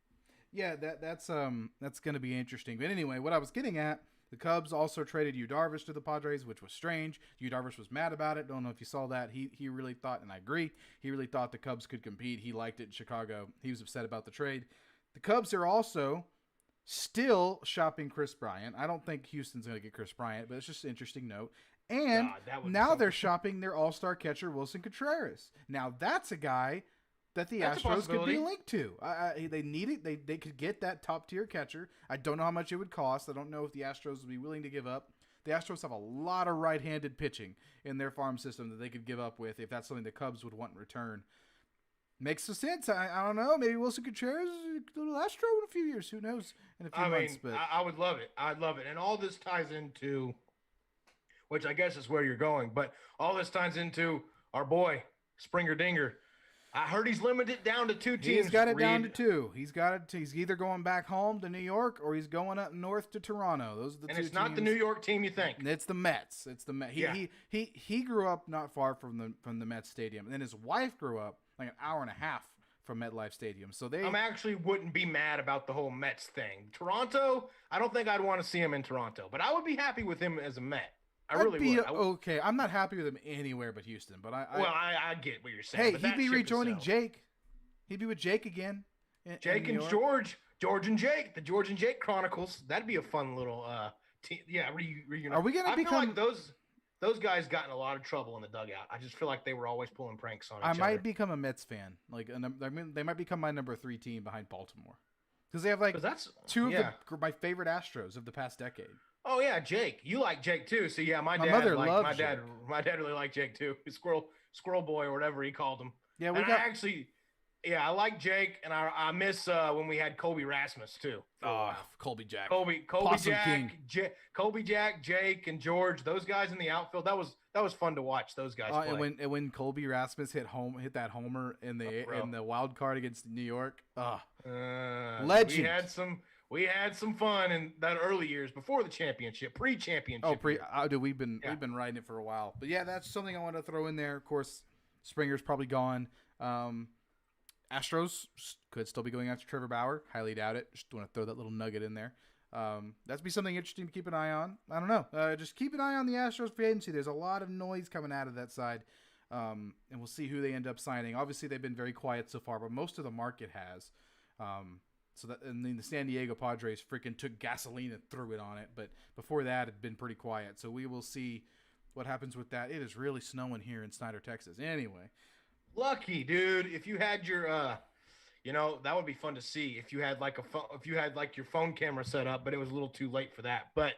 Yeah, that's going to be interesting. But anyway, what I was getting at, the Cubs also traded Yu Darvish to the Padres, which was strange. Yu Darvish was mad about it. Don't know if you saw that. He really thought, and I agree, he really thought the Cubs could compete. He liked it in Chicago. He was upset about the trade. The Cubs are also still shopping Chris Bryant. I don't think Houston's going to get Chris Bryant, but it's just an interesting note. And now they're shopping their all-star catcher, Wilson Contreras. Now that's a guy that the Astros could be linked to. They need it. They could get that top-tier catcher. I don't know how much it would cost. I don't know if the Astros would be willing to give up. The Astros have a lot of right-handed pitching in their farm system that they could give up with if that's something the Cubs would want in return. Makes some sense. I don't know. Maybe Wilson Contreras is a little Astro in a few years. Who knows? In a few months. But I would love it. I'd love it. And all this ties into, which I guess is where you're going, but all this ties into our boy, Springer Dinger. I heard he's limited down to 2 teams. He's got it down to 2. He's either going back home to New York or he's going up north to Toronto. Those are the 2 teams. And it's not the New York team you think. It's the Mets. It's the Mets. He grew up not far from the Mets stadium. And then his wife grew up like an hour and a half from MetLife Stadium. So I actually wouldn't be mad about the whole Mets thing. Toronto, I don't think I'd want to see him in Toronto, but I would be happy with him as a Met. I really would. Okay, I'm not happy with him anywhere but Houston, but I get what you're saying. Hey, he'd be rejoining Jake. He'd be with Jake again. Jake and George and Jake, the George and Jake Chronicles. That'd be a fun little reunion. Are we gonna become? I feel like those guys got in a lot of trouble in the dugout. I just feel like they were always pulling pranks on each other. I might become a Mets fan. They might become my number 3 team behind Baltimore because they have two of my favorite Astros of the past decade. Oh yeah, Jake. You like Jake too. So yeah, my dad really liked Jake too. Squirrel boy or whatever he called him. Yeah, I like Jake, and I miss when we had Colby Rasmus too. Colby Jack. Colby Jack, Jake, and George. Those guys in the outfield. That was fun to watch. Those guys play. And when Colby Rasmus hit that homer in the wild card against New York. Legend. We had some fun in that early years before the championship, pre-championship. We've been riding it for a while. But yeah, that's something I want to throw in there. Of course, Springer's probably gone. Astros could still be going after Trevor Bauer. Highly doubt it. Just want to throw that little nugget in there. That'd be something interesting to keep an eye on. I don't know. Just keep an eye on the Astros free agency. There's a lot of noise coming out of that side. And we'll see who they end up signing. Obviously, they've been very quiet so far, but most of the market has. And then the San Diego Padres freaking took gasoline and threw it on it. But before that, it had been pretty quiet. So we will see what happens with that. It is really snowing here in Snyder, Texas. Anyway. Lucky, dude. If you had your, that would be fun to see. If you had your phone camera set up, but it was a little too late for that. But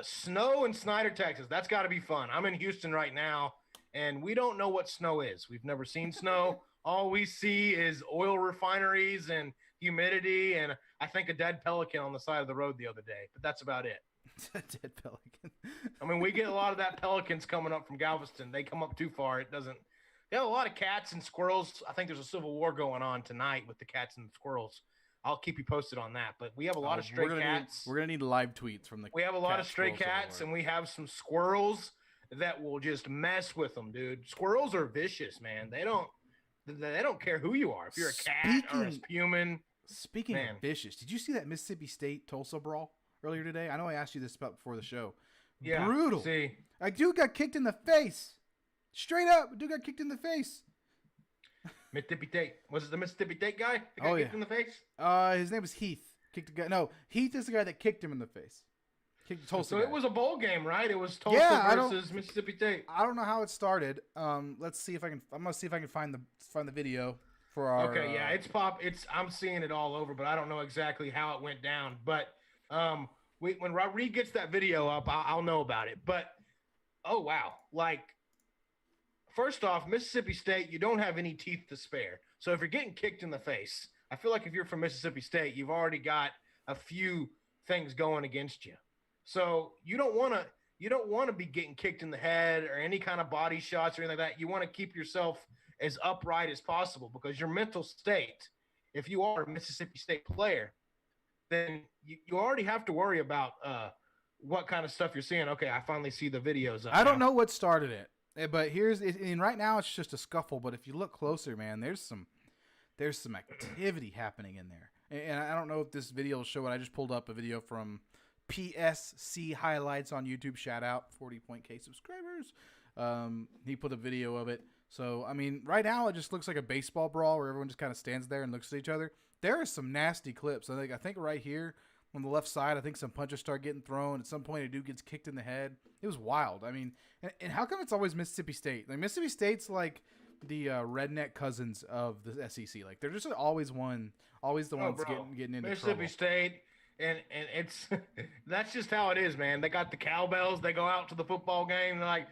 Snow in Snyder, Texas. That's got to be fun. I'm in Houston right now, and we don't know what snow is. We've never seen snow. All we see is oil refineries and humidity, and I think a dead pelican on the side of the road the other day. But that's about it. Dead pelican. I mean, we get a lot of that pelicans coming up from Galveston. They come up too far. It doesn't. They have a lot of cats and squirrels. I think there's a civil war going on tonight with the cats and the squirrels. I'll keep you posted on that. But we have a lot of stray cats. We're gonna need live tweets from the. We have a lot of stray cats, and we have some squirrels that will just mess with them, dude. Squirrels are vicious, man. They don't care who you are. If you're a cat or a human. Speaking of vicious, did you see that Mississippi State Tulsa brawl earlier today? I know I asked you this about before the show. Yeah, brutal. See, a dude got kicked in the face. Straight up, a dude got kicked in the face. Mississippi State. Was it the Mississippi State guy that got kicked in the face? His name was Heath. Kicked the guy. No, Heath is the guy that kicked him in the face. Kicked the Tulsa guy. It was a bowl game, right? It was Tulsa versus Mississippi State. I don't know how it started. Let's see if I can. I'm gonna see if I can find the video for our. Okay, yeah, I'm seeing it all over, but I don't know exactly how it went down. But when Rodrigue gets that video up, I'll know about it. But oh wow, like. First off, Mississippi State, you don't have any teeth to spare. So if you're getting kicked in the face, I feel like if you're from Mississippi State, you've already got a few things going against you. So you don't want to be getting kicked in the head or any kind of body shots or anything like that. You want to keep yourself as upright as possible because your mental state, if you are a Mississippi State player, then you already have to worry about what kind of stuff you're seeing. Okay, I finally see the videos up I don't know what started it. But right now it's just a scuffle. But if you look closer, man, there's some activity happening in there. And I don't know if this video will show it. I just pulled up a video from PSC Highlights on YouTube. Shout out 40.k subscribers. He put a video of it. So I mean, right now it just looks like a baseball brawl where everyone just kind of stands there and looks at each other. There are some nasty clips. I think right here on the left side, I think some punches start getting thrown. At some point, a dude gets kicked in the head. It was wild. I mean, and how come it's always Mississippi State? Like Mississippi State's like the redneck cousins of the SEC. Like they're just always the ones getting into Mississippi trouble. State, and it's that's just how it is, man. They got the cowbells. They go out to the football game. They're like,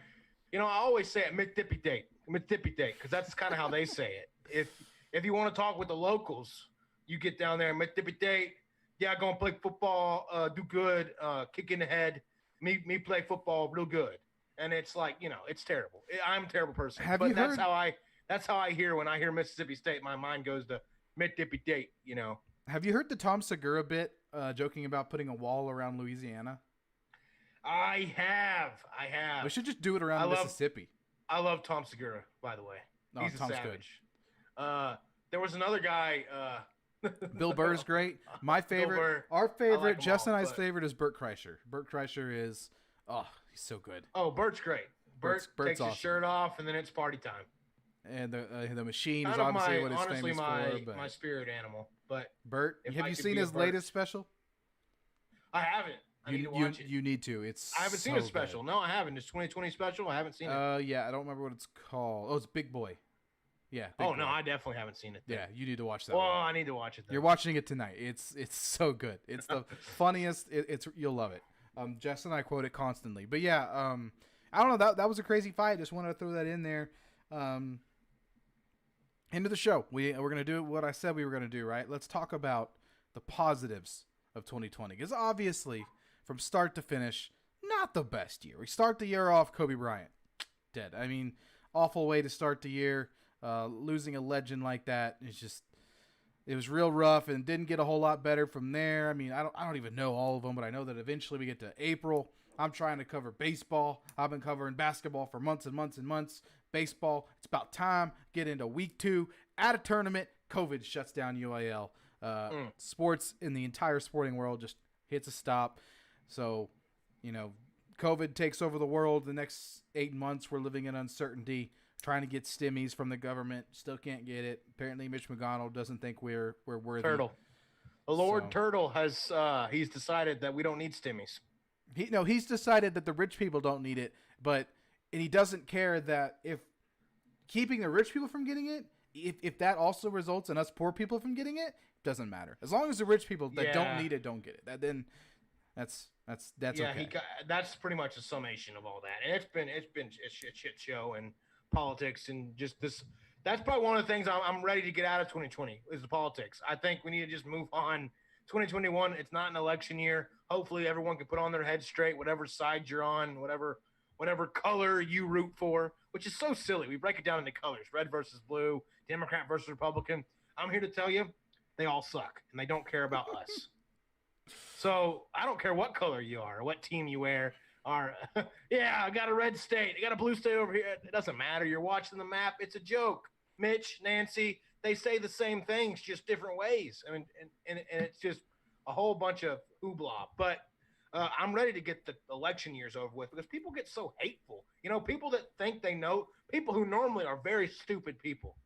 I always say it, Mississippi State, because that's kind of how they say it. If you want to talk with the locals, you get down there, Mississippi State. Yeah, go and play football, do good, kick in the head. Me play football real good. And it's like, it's terrible. I'm a terrible person. That's how I hear when I hear Mississippi State. My mind goes to Mississippi State, Have you heard the Tom Segura bit joking about putting a wall around Louisiana? I have. We should just do it around Mississippi. I love Tom Segura, by the way. He's Tom's a savage. Good. There was another guy. Bill Burr's great. My favorite, our favorite, Justin and I's favorite is Bert Kreischer. Bert Kreischer is, he's so good. Oh, Bert's great. Bert's takes awesome. His shirt off, and then it's party time. And the machine is obviously what he's famous for. But my spirit animal. But Bert, have you seen his latest special? I haven't. I need to watch it. You need to. I haven't seen a special. No, I haven't. It's 2020 special. I haven't seen it. Yeah, I don't remember what it's called. Oh, it's Big Boy. Yeah. No, I definitely haven't seen it. Then. Yeah, you need to watch that. Well, I need to watch it. Then. You're watching it tonight. It's so good. It's the funniest. You'll love it. Jess and I quote it constantly. But yeah, I don't know. That was a crazy fight. Just wanted to throw that in there. Into the show. We're gonna do what I said we were gonna do. Right. Let's talk about the positives of 2020 because obviously, from start to finish, not the best year. We start the year off Kobe Bryant dead. I mean, awful way to start the year. Losing a legend like that it was real rough and didn't get a whole lot better from there. I mean, I don't even know all of them, but I know that eventually we get to April. I'm trying to cover baseball. I've been covering basketball for months and months and months. Baseball, it's about time. Get into week 2 at a tournament. COVID shuts down UIL. Sports in the entire sporting world just hits a stop. So, COVID takes over the world. The next 8 months, we're living in uncertainty. Trying to get stimmies from the government, still can't get it. Apparently, Mitch McConnell doesn't think we're worthy. Turtle, the Lord Turtle has he's decided that we don't need stimmies. He's decided that the rich people don't need it, and he doesn't care that if keeping the rich people from getting it, if that also results in us poor people from getting it, doesn't matter. As long as the rich people that don't need it don't get it. That's Yeah, okay. that's pretty much a summation of all that, and it's been a shit show and politics and just this. That's probably one of the things I'm ready to get out of 2020 is the politics. I think we need to just move on. 2021, it's not an election year. Hopefully, everyone can put on their head straight, whatever side you're on, whatever color you root for, which is so silly. We break it down into colors: red versus blue, Democrat versus Republican. I'm here to tell you, they all suck, and they don't care about us. So I don't care what color you are, or what team you wear. Or yeah, I got a red state, I got a blue state over here. It doesn't matter. You're watching the map. It's a joke. Mitch, Nancy, they say the same things, just different ways. I mean, and it's just a whole bunch of hoopla. But I'm ready to get the election years over with because people get so hateful. You know, people that think they know, people who normally are very stupid people,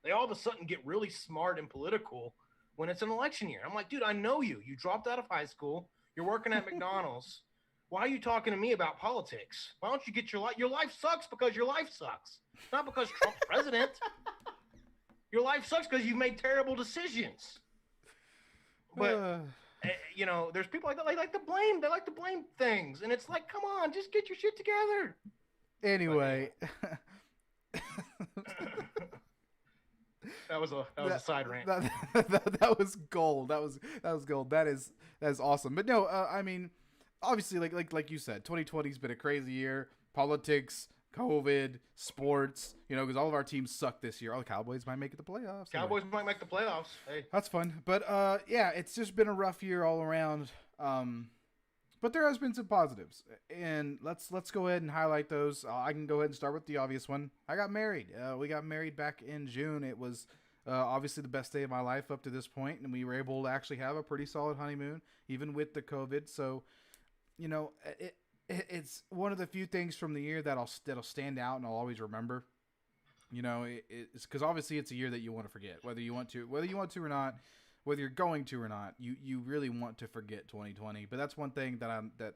they all of a sudden get really smart and political when it's an election year. I'm like, dude, I know you. You dropped out of high school. You're working at McDonald's. Why are you talking to me about politics? Why don't you get your life? Your life sucks because your life sucks. Not because Trump's president. Your life sucks because you've made terrible decisions. But you know, there's people like that. They like to blame. They like to blame things, and it's like, come on, just get your shit together. Anyway. That was a side rant. That was gold. That was gold. That is awesome. But no, I mean, obviously, like you said, 2020's been a crazy year. Politics, COVID, sports. You know, because all of our teams suck this year. All the Cowboys might make it the playoffs. Cowboys might make the playoffs. Hey, that's fun. But yeah, it's just been a rough year all around. But there has been some positives, and let's go ahead and highlight those. I can go ahead and start with the obvious one. I got married. We got married back in June. It was obviously the best day of my life up to this point, and we were able to actually have a pretty solid honeymoon, even with the COVID. So, you know, it's one of the few things from the year that'll stand out and I'll always remember. You know, it's because obviously it's a year that you want to forget, whether you want to or not. Whether you're going to or not, you really want to forget 2020. But that's one thing that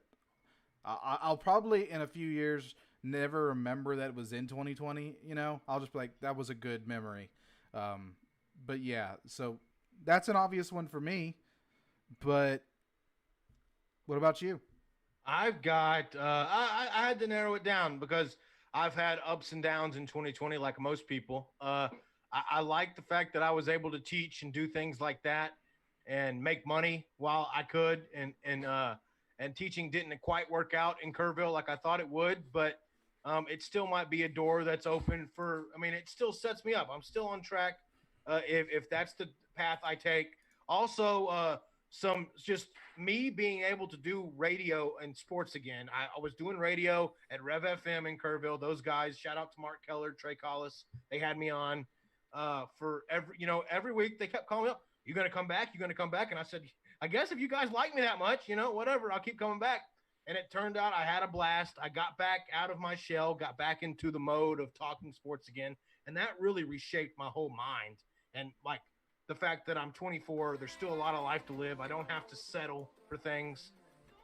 I'll probably in a few years never remember that it was in 2020. You know, I'll just be like, that was a good memory. But yeah, so that's an obvious one for me. But what about you? I've got I had to narrow it down because I've had ups and downs in 2020, like most people. I like the fact that I was able to teach and do things like that and make money while I could. And teaching didn't quite work out in Kerrville like I thought it would, but it still might be a door that's open for, I mean, it still sets me up. I'm still on track if that's the path I take. Also, some just me being able to do radio and sports again. I was doing radio at Rev FM in Kerrville. Those guys, shout out to Mark Keller, Trey Collis. They had me on. For every week they kept calling me up. You gonna come back? You gonna come back? And I said, I guess if you guys like me that much, you know, whatever, I'll keep coming back. And it turned out I had a blast. I got back out of my shell, got back into the mode of talking sports again, and that really reshaped my whole mind. And like the fact that I'm 24, there's still a lot of life to live. I don't have to settle for things.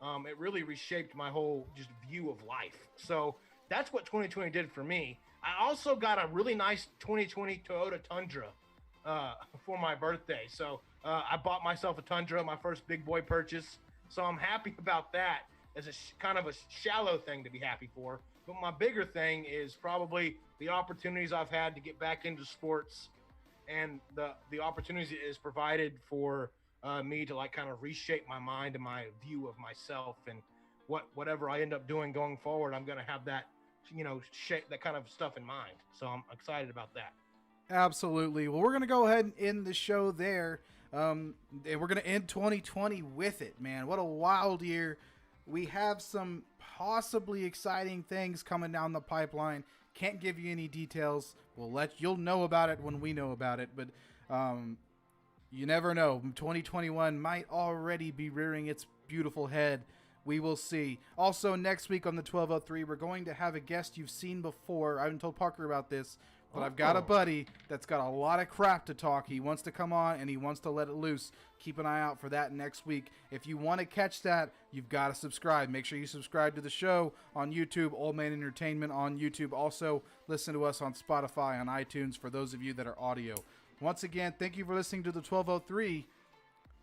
It really reshaped my whole just view of life. So that's what 2020 did for me. I also got a really nice 2020 Toyota Tundra for my birthday. So I bought myself a Tundra, my first big boy purchase. So I'm happy about that as a kind of a shallow thing to be happy for. But my bigger thing is probably the opportunities I've had to get back into sports and the opportunities it has provided for me to like kind of reshape my mind and my view of myself. And whatever I end up doing going forward, I'm going to have that, you know, that kind of stuff in mind. So I'm excited about that. Absolutely. Well, we're going to go ahead and end the show there. And we're going to end 2020 with it, man. What a wild year. We have some possibly exciting things coming down the pipeline. Can't give you any details. You'll know about it when we know about it, but you never know. 2021 might already be rearing its beautiful head. We will see. Also, next week on the 1203, we're going to have a guest you've seen before. I haven't told Parker about this, but I've got a buddy that's got a lot of crap to talk. He wants to come on, and he wants to let it loose. Keep an eye out for that next week. If you want to catch that, you've got to subscribe. Make sure you subscribe to the show on YouTube, Old Man Entertainment on YouTube. Also, listen to us on Spotify, on iTunes, for those of you that are audio. Once again, thank you for listening to the 1203,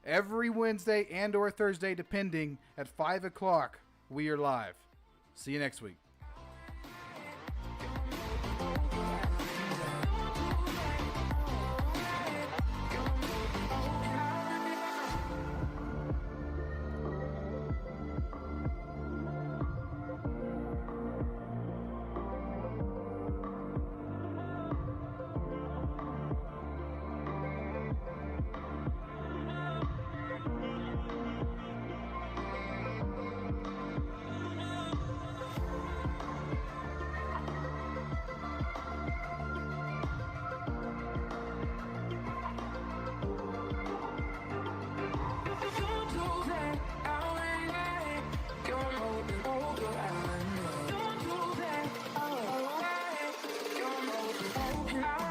Every Wednesday and or Thursday, depending, at 5 o'clock, we are live. See you next week. Don't